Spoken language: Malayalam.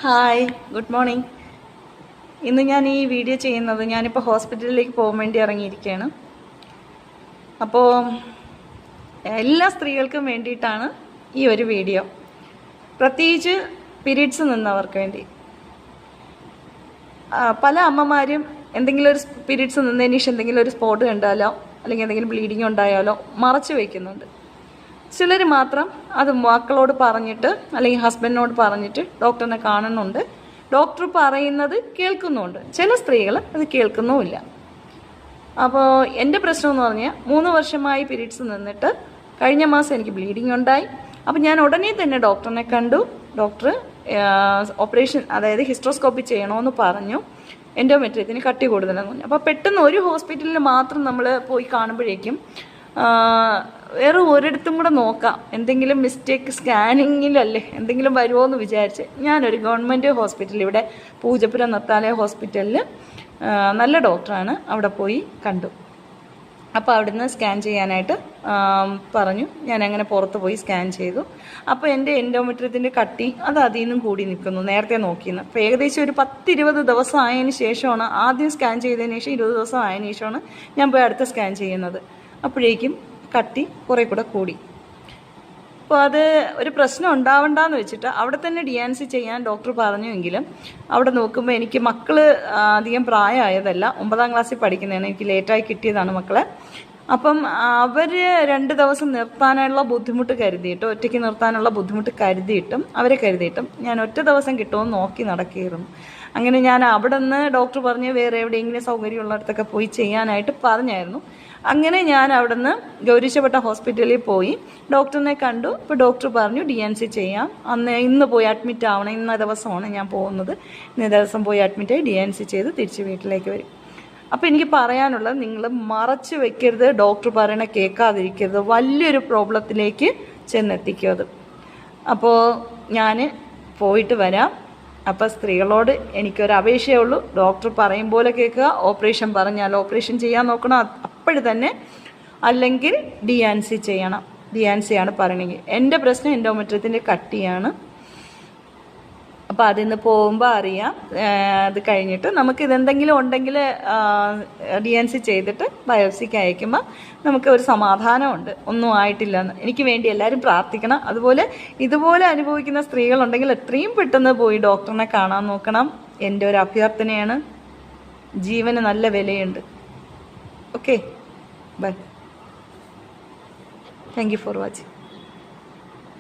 Hi, good morning. ഇന്ന് ഞാൻ ഈ വീഡിയോ ചെയ്യുന്നത് ഞാനിപ്പോൾ ഹോസ്പിറ്റലിലേക്ക് പോകാൻ വേണ്ടി ഇറങ്ങിയിരിക്കുകയാണ്. അപ്പോൾ എല്ലാ സ്ത്രീകൾക്കും വേണ്ടിയിട്ടാണ് ഈ ഒരു വീഡിയോ, പ്രത്യേകിച്ച് പീരീഡ്സ് നിന്നവർക്ക് വേണ്ടി. പല അമ്മമാരും എന്തെങ്കിലും ഒരു പീരീഡ്സ് നിന്നതിന് ശേഷം എന്തെങ്കിലും ഒരു സ്പോട്ട് കണ്ടാലോ അല്ലെങ്കിൽ എന്തെങ്കിലും ബ്ലീഡിങ് ഉണ്ടായാലോ മറച്ചു വയ്ക്കുന്നുണ്ട്. ചിലർ മാത്രം അത് മക്കളോട് പറഞ്ഞിട്ട് അല്ലെങ്കിൽ ഹസ്ബൻഡിനോട് പറഞ്ഞിട്ട് ഡോക്ടറിനെ കാണുന്നുണ്ട്, ഡോക്ടർ പറയുന്നത് കേൾക്കുന്നുമുണ്ട്. ചില സ്ത്രീകൾ അത് കേൾക്കുന്നുമില്ല. അപ്പോൾ എൻ്റെ പ്രശ്നം എന്ന് പറഞ്ഞാൽ 3 വർഷമായി പീരീഡ്സ് നിന്നിട്ട് കഴിഞ്ഞ മാസം എനിക്ക് ബ്ലീഡിങ് ഉണ്ടായി. അപ്പോൾ ഞാൻ ഉടനെ തന്നെ ഡോക്ടറിനെ കണ്ടു. ഡോക്ടർ ഓപ്പറേഷൻ, അതായത് ഹിസ്ട്രോസ്കോപ്പി ചെയ്യണമെന്ന് പറഞ്ഞു. എൻഡോമെട്രിയത്തിന് കട്ടി കൂടുതലെന്ന് പറഞ്ഞു. അപ്പോൾ പെട്ടെന്ന് ഒരു ഹോസ്പിറ്റലിൽ മാത്രം നമ്മൾ പോയി കാണുമ്പോഴേക്കും വേറെ ഒരിടത്തും കൂടെ നോക്കാം, എന്തെങ്കിലും മിസ്റ്റേക്ക് സ്കാനിങ്ങിലല്ലേ എന്തെങ്കിലും വരുമോ എന്ന് വിചാരിച്ച് ഞാനൊരു ഗവൺമെൻറ് ഹോസ്പിറ്റൽ, ഇവിടെ പൂജപ്പുരം നിർത്താലയ ഹോസ്പിറ്റലിൽ നല്ല ഡോക്ടറാണ്, അവിടെ പോയി കണ്ടു. അപ്പോൾ അവിടുന്ന് സ്കാൻ ചെയ്യാനായിട്ട് പറഞ്ഞു. ഞാൻ അങ്ങനെ പുറത്ത് പോയി സ്കാൻ ചെയ്തു. അപ്പോൾ എൻ്റെ എൻഡോമെട്രിയത്തിൻ്റെ കട്ടി അത് അതിൽ നിന്നും കൂടി നിൽക്കുന്നു, നേരത്തെ നോക്കിയെന്ന്. അപ്പോൾ ഏകദേശം ഒരു 10-20 ദിവസം ആയതിനു ശേഷമാണ്, ആദ്യം സ്കാൻ ചെയ്തതിന് ശേഷം 20 ദിവസം ആയതിനു ശേഷമാണ് ഞാൻ പോയി അടുത്ത സ്കാൻ ചെയ്യുന്നത്. അപ്പോഴേക്കും കട്ടി കുറേ കൂടെ കൂടി. അപ്പോൾ അത് ഒരു പ്രശ്നം ഉണ്ടാവണ്ടെന്ന് വെച്ചിട്ട് അവിടെ തന്നെ DNC ചെയ്യാൻ ഡോക്ടർ പറഞ്ഞുവെങ്കിലും അവിടെ നോക്കുമ്പോൾ എനിക്ക് മക്കൾ അധികം പ്രായമായതല്ല, 9ാം ക്ലാസ്സിൽ പഠിക്കുന്നതാണ്, എനിക്ക് ലേറ്റായി കിട്ടിയതാണ് മക്കളെ. അപ്പം അവർ 2 ദിവസം നിർത്താനുള്ള ബുദ്ധിമുട്ട് കരുതിയിട്ട്, ഒറ്റയ്ക്ക് നിർത്താനുള്ള ബുദ്ധിമുട്ട് കരുതിയിട്ടും ഞാൻ ഒറ്റ ദിവസം കിട്ടുമെന്ന് നോക്കി നടക്കുകയായിരുന്നു. അങ്ങനെ ഞാൻ അവിടെ നിന്ന് ഡോക്ടർ പറഞ്ഞ് വേറെ എവിടെയെങ്കിലും സൗകര്യമുള്ളിടത്തൊക്കെ പോയി ചെയ്യാനായിട്ട് പറഞ്ഞായിരുന്നു. അങ്ങനെ ഞാൻ അവിടെ നിന്ന് ഗൗരീശപട്ട ഹോസ്പിറ്റലിൽ പോയി ഡോക്ടറിനെ കണ്ടു. ഇപ്പോൾ ഡോക്ടർ പറഞ്ഞു DNC ചെയ്യാം, ഇന്ന് പോയി അഡ്മിറ്റ് ആവണം, ഇന്ന ദിവസമാണ് ഞാൻ പോകുന്നത്, ഇന്ന ദിവസം പോയി അഡ്മിറ്റായി DNC ചെയ്ത് തിരിച്ച് വീട്ടിലേക്ക് വരും. അപ്പോൾ എനിക്ക് പറയാനുള്ളത്, നിങ്ങൾ മറച്ചു വെക്കരുത്, ഡോക്ടർ പറയണ കേൾക്കാതിരിക്കരുത്, വലിയൊരു പ്രോബ്ലത്തിലേക്ക് ചെന്നെത്തിക്കും അത്. അപ്പോൾ ഞാൻ പോയിട്ട് വരാം. അപ്പോൾ സ്ത്രീകളോട് എനിക്കൊരു അപേക്ഷയേ ഉള്ളൂ, ഡോക്ടർ പറയും പോലെ കേൾക്കുക. ഓപ്പറേഷൻ പറഞ്ഞാൽ ഓപ്പറേഷൻ ചെയ്യാൻ നോക്കണം അപ്പോഴും തന്നെ, അല്ലെങ്കിൽ DNC ചെയ്യണം. DNC ആണ് പറയണമെങ്കിൽ. എൻ്റെ പ്രശ്നം എൻഡോമെട്രിയത്തിൻ്റെ കട്ടിയാണ്. അപ്പോൾ അതിന്ന് പോകുമ്പോൾ അറിയാം. അത് കഴിഞ്ഞിട്ട് നമുക്ക് ഇതെന്തെങ്കിലും ഉണ്ടെങ്കിൽ DNC ചെയ്തിട്ട് ബയോപ്സിക്ക് അയക്കുമ്പോൾ നമുക്ക് ഒരു സമാധാനമുണ്ട്, ഒന്നും ആയിട്ടില്ലെന്ന്. എനിക്ക് വേണ്ടി എല്ലാവരും പ്രാർത്ഥിക്കണം. അതുപോലെ ഇതുപോലെ അനുഭവിക്കുന്ന സ്ത്രീകളുണ്ടെങ്കിൽ എത്രയും പെട്ടെന്ന് പോയി ഡോക്ടറിനെ കാണാൻ നോക്കണം. എൻ്റെ ഒരു അഭ്യർത്ഥനയാണ്. ജീവന് നല്ല വിലയുണ്ട്. Okay, bye. Thank you for watching.